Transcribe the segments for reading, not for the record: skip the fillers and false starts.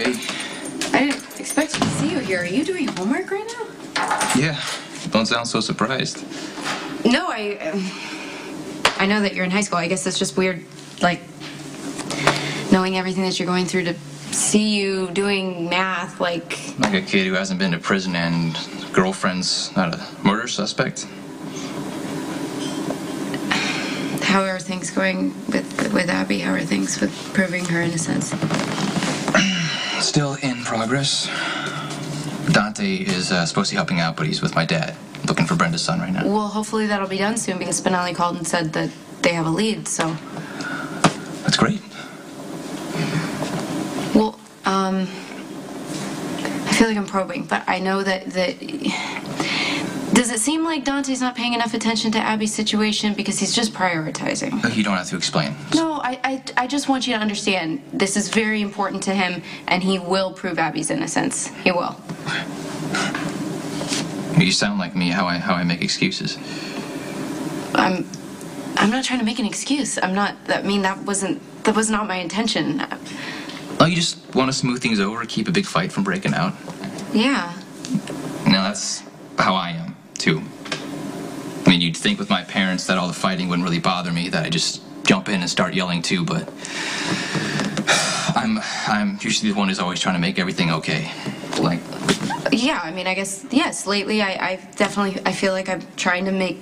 Hey. I didn't expect to see you here. Are you doing homework right now? Yeah. Don't sound so surprised. No, I know that you're in high school. I guess it's just weird, like, knowing everything that you're going through to see you doing math, like... Like a kid who hasn't been to prison and girlfriend's not a murder suspect. How are things going with Abby? How are things with proving her innocence? Still in progress. Dante is supposed to be helping out, but he's with my dad, looking for Brenda's son right now. Well, hopefully that'll be done soon because Spinelli called and said that they have a lead, so... That's great. Well, I feel like I'm probing, but I know that... Does it seem like Dante's not paying enough attention to Abby's situation because he's just prioritizing? You don't have to explain. No, I just want you to understand this is very important to him, and he will prove Abby's innocence. He will. You sound like me, how I make excuses. I'm not trying to make an excuse. I'm not. I mean, that was not my intention. Oh, you just want to smooth things over, keep a big fight from breaking out? Yeah. No, that's how I am, too. I mean, you'd think with my parents that all the fighting wouldn't really bother me, that I just jump in and start yelling too, but I'm usually the one who's always trying to make everything okay. Like... Yeah, I mean, I guess, yes, lately I feel like I'm trying to make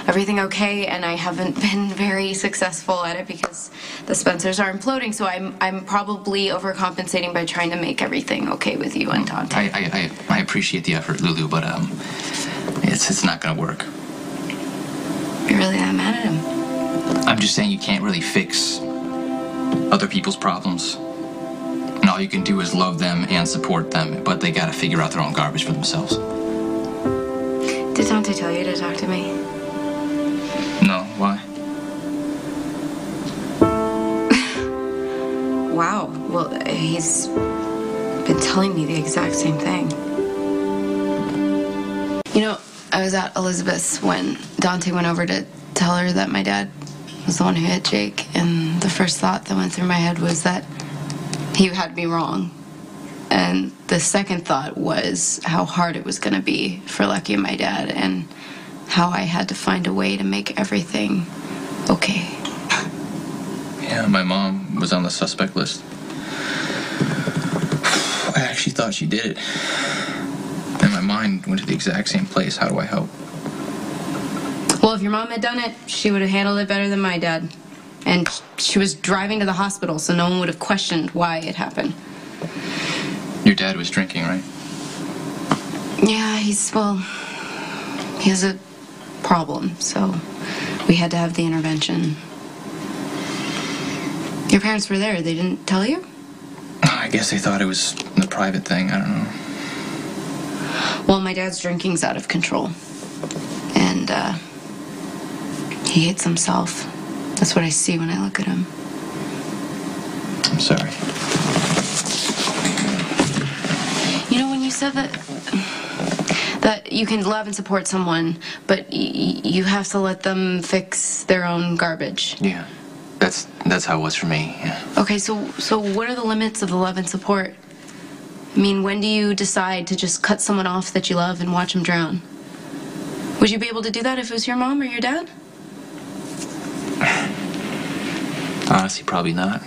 everything okay, and I haven't been very successful at it because the Spencers are imploding, so I'm probably overcompensating by trying to make everything okay with you and Dante. I appreciate the effort, Lulu, but it's not gonna work. You're really that mad at him? I'm just saying you can't really fix other people's problems. And all you can do is love them and support them, but they gotta figure out their own garbage for themselves. Did Dante tell you to talk to me? No, why? Wow, well, he's been telling me the exact same thing. You know, I was at Elizabeth's when Dante went over to tell her that my dad was the one who hit Jake, and the first thought that went through my head was that he had me wrong. And the second thought was how hard it was going to be for Lucky and my dad, and how I had to find a way to make everything okay. Yeah, my mom was on the suspect list. I actually thought she did it. And my mind went to the exact same place. How do I help? Well, if your mom had done it, she would have handled it better than my dad. And she was driving to the hospital, so no one would have questioned why it happened. Your dad was drinking, right? Yeah, he has a problem, so we had to have the intervention. Your parents were there. They didn't tell you? I guess they thought it was a private thing. I don't know. Well, my dad's drinking's out of control. And, he hates himself. That's what I see when I look at him. I'm sorry. You know, when you said that you can love and support someone, but you have to let them fix their own garbage. Yeah, that's how it was for me. Yeah. Okay, so what are the limits of the love and support? I mean, when do you decide to just cut someone off that you love and watch them drown? Would you be able to do that if it was your mom or your dad? Honestly, probably not.